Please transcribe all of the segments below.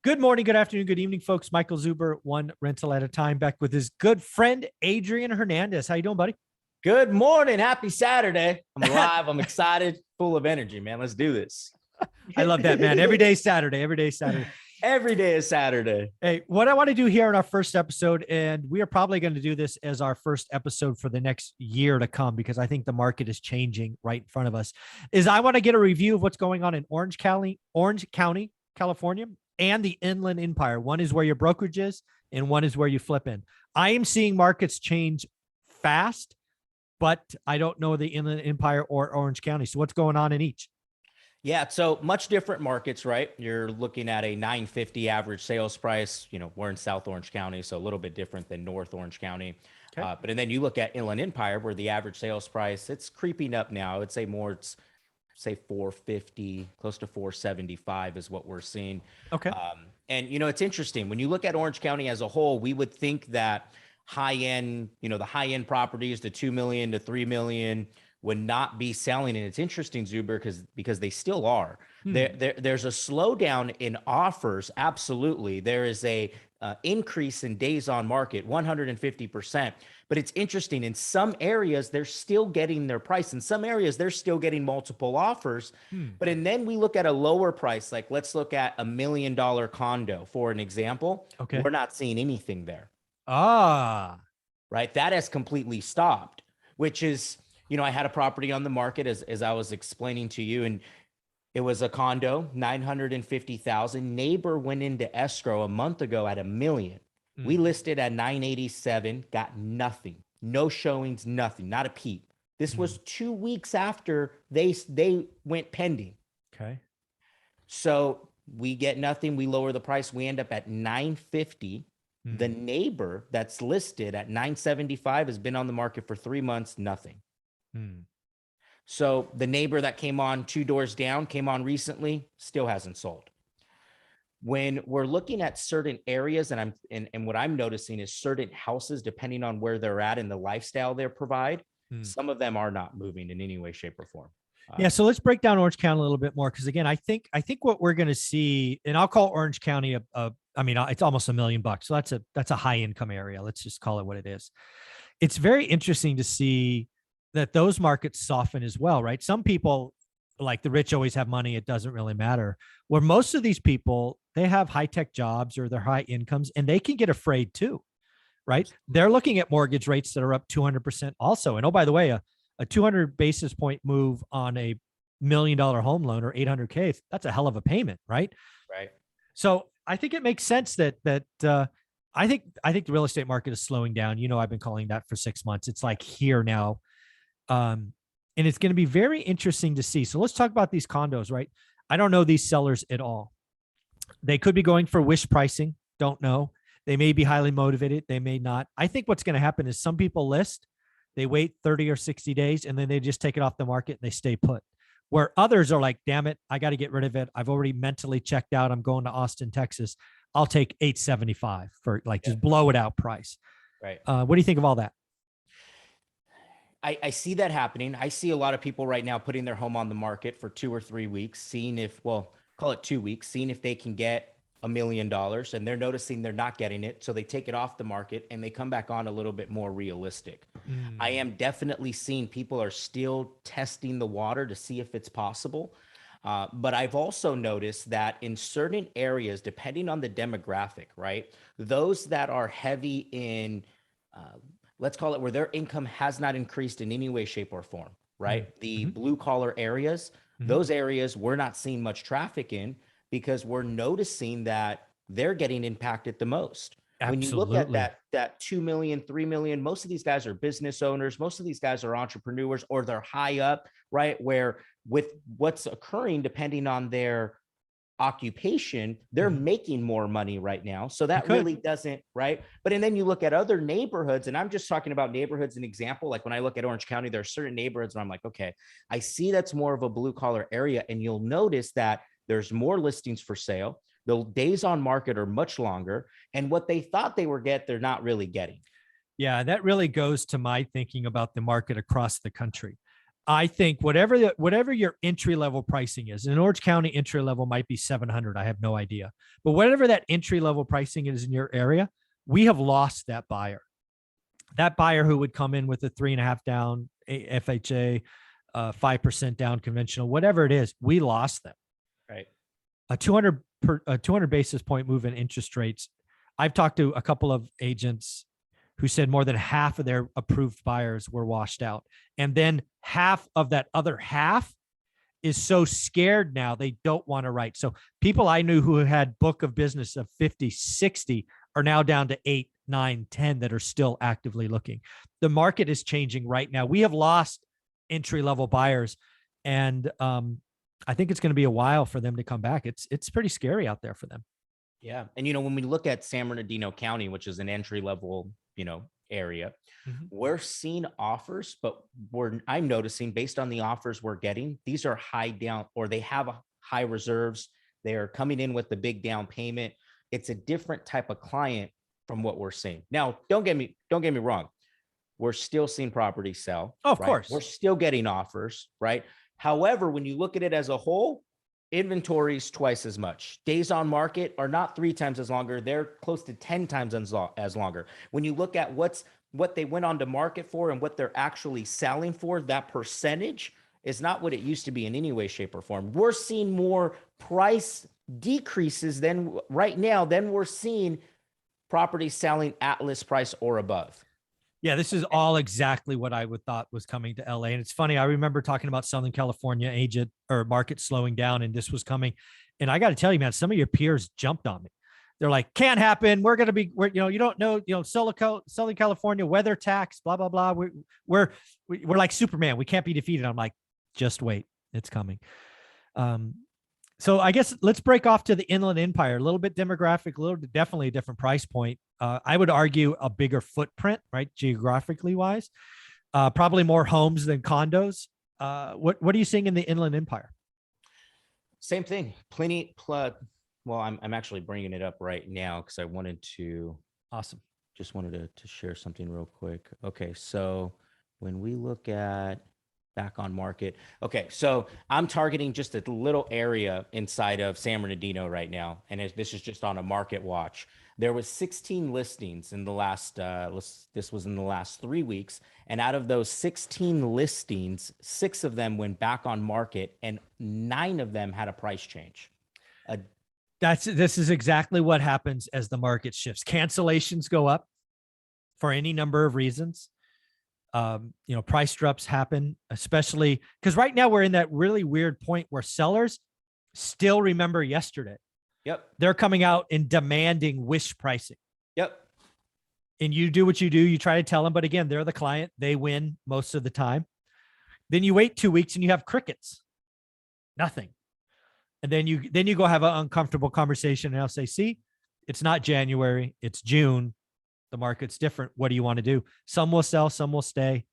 Good morning, good afternoon, good evening, folks. Michael Zuber, one rental at a time, back with his good friend, Adrian Hernandez. How you doing, buddy? Good morning. Happy Saturday. I'm alive. I'm excited, full of energy, man. Let's do this. I love that, man. Every day Saturday, every day Saturday. Every day is Saturday. Hey, what I want to do here in our first episode, and we are probably going to do this as our first episode for the next year to come, because I think the market is changing right in front of us, is I want to get a review of what's going on in Orange County, California, and the Inland Empire. One is where your brokerage is, and one is where you flip in. I am seeing markets change fast, but I don't know the Inland Empire or Orange County. So what's going on in each? Yeah, so much different markets, right? You're looking at a 950 average sales price. We're in South Orange County, so a little bit different than North Orange County. Okay. And then you look at Inland Empire, where the average sales price, it's creeping up now. I would say more, it's say 450, close to 475 is what we're seeing. Okay. And it's interesting when you look at Orange County as a whole. We would think that high end, the high end properties, the 2 million to 3 million, would not be selling. And it's interesting, Zuber, because they still are. There's a slowdown in offers. Absolutely. There is a increase in days on market, 150%. But it's interesting. In some areas, they're still getting their price. In some areas, they're still getting multiple offers. And then we look at a lower price, like let's look at $1 million condo, for an example. Okay. We're not seeing anything there. Right. That has completely stopped, which is, I had a property on the market as I was explaining to you, and it was a condo, 950,000. Neighbor went into escrow a month ago at $1 million. We listed at 987, got nothing, no showings, nothing, not a peep. This was 2 weeks after they went pending. Okay. So we get nothing. We lower the price. We end up at 950. The neighbor that's listed at 975 has been on the market for 3 months, nothing. So the neighbor that came on 2 doors down, came on recently, still hasn't sold. When we're looking at certain areas, and what I'm noticing is certain houses, depending on where they're at and the lifestyle they provide, some of them are not moving in any way, shape, or form. Yeah. So let's break down Orange County a little bit more. Cause again, I think what we're going to see, and I'll call Orange County it's almost $1 million. So that's a high income area. Let's just call it what it is. It's very interesting to see that those markets soften as well, right? Some people, like the rich, always have money. It doesn't really matter. Where most of these people, they have high-tech jobs or they're high incomes, and they can get afraid too, right? They're looking at mortgage rates that are up 200% also. And oh, by the way, a 200 basis point move on a $1 million home loan or 800K, that's a hell of a payment, right? Right. So I think it makes sense that I think the real estate market is slowing down. I've been calling that for 6 months. It's like here now. And it's going to be very interesting to see. So let's talk about these condos, right? I don't know these sellers at all. They could be going for wish pricing. Don't know. They may be highly motivated. They may not. I think what's going to happen is some people list, they wait 30 or 60 days, and then they just take it off the market and they stay put. Where others are like, damn it, I got to get rid of it. I've already mentally checked out. I'm going to Austin, Texas. I'll take 875 for just blow it out price. Right. What do you think of all that? I see that happening. I see a lot of people right now putting their home on the market for 2 or 3 weeks, seeing call it 2 weeks, seeing if they can get $1 million, and they're noticing they're not getting it. So they take it off the market and they come back on a little bit more realistic. I am definitely seeing people are still testing the water to see if it's possible. But I've also noticed that in certain areas, depending on the demographic, right, those that are heavy in, let's call it where their income has not increased in any way, shape, or form, right? The blue collar areas, those areas we're not seeing much traffic in because we're noticing that they're getting impacted the most. Absolutely. When you look at that 2 million, 3 million, most of these guys are business owners. Most of these guys are entrepreneurs, or they're high up, right? Where with what's occurring, depending on their occupation, they're making more money right now. So that really doesn't, right? But, and then you look at other neighborhoods, and I'm just talking about neighborhoods, an example, like when I look at Orange County, there are certain neighborhoods where I'm like, okay, I see that's more of a blue collar area. And you'll notice that there's more listings for sale. The days on market are much longer, and what they thought they were they're not really getting. Yeah, that really goes to my thinking about the market across the country. I think whatever your entry level pricing is, in Orange County, entry level might be 700. I have no idea, but whatever that entry level pricing is in your area, we have lost that buyer. That buyer who would come in with a 3.5 down FHA, 5% down conventional, whatever it is, we lost them. Right. A 200 basis point move in interest rates. I've talked to a couple of agents who said more than half of their approved buyers were washed out. And then half of that other half is so scared now they don't want to write. So people I knew who had book of business of 50, 60 are now down to 8, 9, 10 that are still actively looking. The market is changing right now. We have lost entry level buyers, and I think it's going to be a while for them to come back. It's pretty scary out there for them. Yeah. And, when we look at San Bernardino County, which is an entry level, area, we're seeing offers, but I'm noticing based on the offers we're getting, these are high down, or they have high reserves. They're coming in with the big down payment. It's a different type of client from what we're seeing. Now, don't get me wrong. We're still seeing property sell. Oh, of right? course. We're still getting offers, right? However, when you look at it as a whole, inventory is twice as much. Days on market are not 3 times as longer. They're close to 10 times as longer. When you look at what they went on to market for and what they're actually selling for, that percentage is not what it used to be in any way, shape, or form. We're seeing more price decreases than right now than we're seeing properties selling at list price or above. Yeah, this is all exactly what I would thought was coming to LA. And it's funny, I remember talking about Southern California agent or market slowing down, and this was coming. And I got to tell you, man, some of your peers jumped on me. They're like, can't happen. We're going to be, you don't know, Southern California weather tax, blah, blah, blah. We're like Superman. We can't be defeated. I'm like, just wait, it's coming. So I guess let's break off to the Inland Empire. A little bit demographic, definitely a different price point. I would argue a bigger footprint, right, geographically wise. Probably more homes than condos. What are you seeing in the Inland Empire? Same thing. Well, I'm actually bringing it up right now because I wanted to. Awesome. Just wanted to share something real quick. Okay, so when we look at back on market. Okay, so I'm targeting just a little area inside of San Bernardino right now, and this is just on a market watch. There was 16 listings in the last, this was in the last 3 weeks, and out of those 16 listings, 6 of them went back on market, and 9 of them had a price change. This is exactly what happens as the market shifts. Cancellations go up for any number of reasons. Price drops happen, especially because right now we're in that really weird point where sellers still remember yesterday. Yep. They're coming out and demanding wish pricing. Yep. And you do what you do. You try to tell them, but again, they're the client. They win most of the time. Then you wait 2 weeks and you have crickets, nothing. And then you go have an uncomfortable conversation and I'll say, see, it's not January, it's June. The market's different. What do you want to do? Some will sell, some will stay.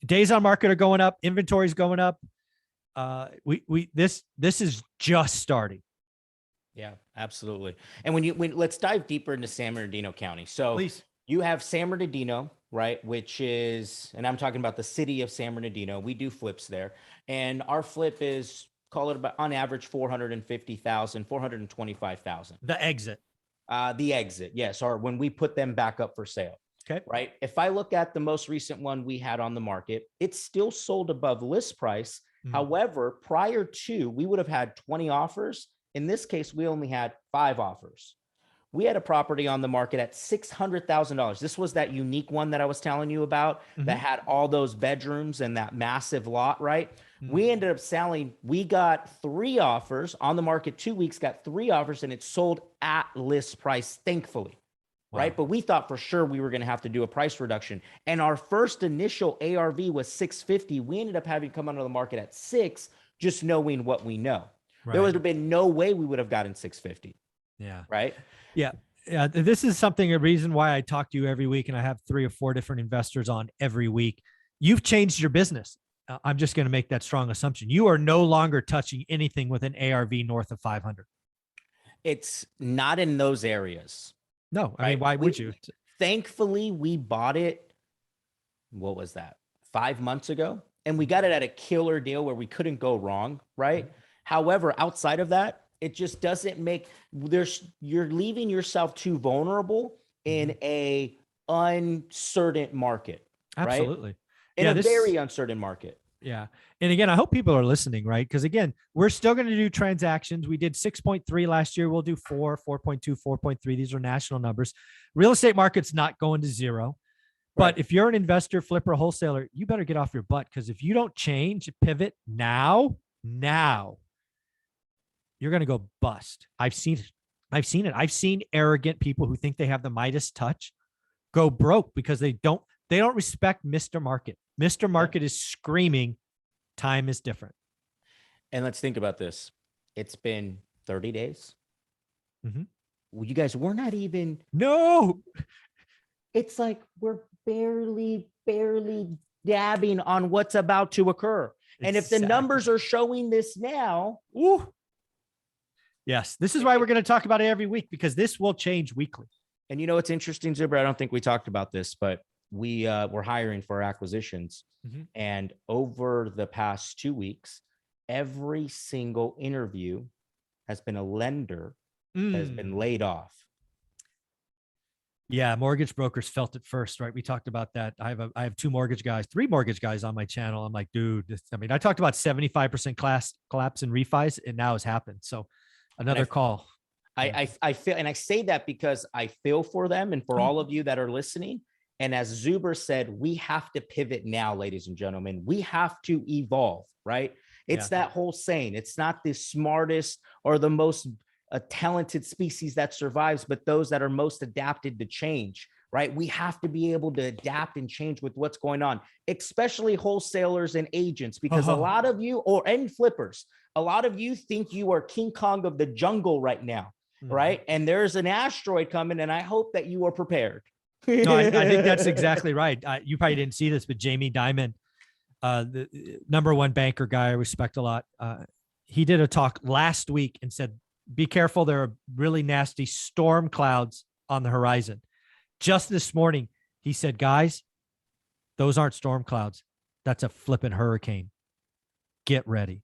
Days on market are going up. Inventory's going up. This is just starting. Yeah, absolutely. And let's dive deeper into San Bernardino County. So please, you have San Bernardino, right? Which is, and I'm talking about the city of San Bernardino. We do flips there, and our flip is, call it about on average 450,000, 425,000. The exit. The exit, yes, or when we put them back up for sale. Okay. Right. If I look at the most recent one we had on the market, it's still sold above list price. However, prior to, we would have had 20 offers. In this case, we only had 5 offers. We had a property on the market at $600,000. This was that unique one that I was telling you about that had all those bedrooms and that massive lot, right? We ended up selling, we got 3 offers on the market, 2 weeks, got 3 offers, and it sold at list price, thankfully. Wow. Right? But we thought for sure we were going to have to do a price reduction. And our first initial ARV was 650. We ended up having to come onto the market at 6, just knowing what we know. Right. There would have been no way we would have gotten 650. Yeah. Right. Yeah. Yeah. This is a reason why I talk to you every week, and I have 3 or 4 different investors on every week. You've changed your business. I'm just going to make that strong assumption. You are no longer touching anything with an ARV north of 500. It's not in those areas. No, I mean, why would you? Thankfully, we bought it. What was that? 5 months ago. and we got it at a killer deal where we couldn't go wrong, right? However, outside of that, it just doesn't make you're leaving yourself too vulnerable in a uncertain market, right? Absolutely. In Yeah, a very uncertain market. Yeah. And again, I hope people are listening, right? Because again, we're still going to do transactions. We did 6.3 last year. We'll do 4.2, 4.3. These are national numbers. Real estate market's not going to zero. But if you're an investor, flipper, wholesaler, you better get off your butt, because if you don't change, pivot now, you're going to go bust. I've seen it. I've seen arrogant people who think they have the Midas touch go broke because they don't respect Mr. Market. Mr. Market is screaming, time is different. And let's think about this. It's been 30 days. Well, you guys, we're not even. No. It's like we're barely dabbing on what's about to occur. And if the numbers are showing this now. Yes, this is why we're going to talk about it every week, because this will change weekly. And you know what's interesting, Zuber? I don't think we talked about this, but we're hiring for acquisitions. And over the past 2 weeks, every single interview has been a lender that has been laid off. Yeah, mortgage brokers felt it first, right? We talked about that. I have three mortgage guys on my channel. I'm like, dude, I talked about 75% collapse in refis, and now it's happened. So another call. I feel, and I say that because I feel for them and for all of you that are listening. And as Zuber said, we have to pivot now, ladies and gentlemen. We have to evolve, right? It's that whole saying. It's not the smartest or the most talented species that survives, but those that are most adapted to change, right? We have to be able to adapt and change with what's going on, especially wholesalers and agents, because a lot of you, and flippers, a lot of you think you are King Kong of the jungle right now, right? And there's an asteroid coming, and I hope that you are prepared. No, I think that's exactly right. You probably didn't see this, but Jamie Dimon, the number one banker guy I respect a lot, he did a talk last week and said, be careful, there are really nasty storm clouds on the horizon. Just this morning, he said, guys, those aren't storm clouds. That's a flipping hurricane. Get ready.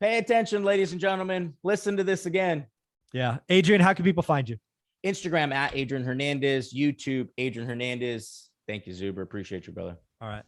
Pay attention, ladies and gentlemen. Listen to this again. Yeah. Adrian, how can people find you? Instagram at Adrian Hernandez, YouTube, Adrian Hernandez. Thank you, Zuber. Appreciate you, brother. All right.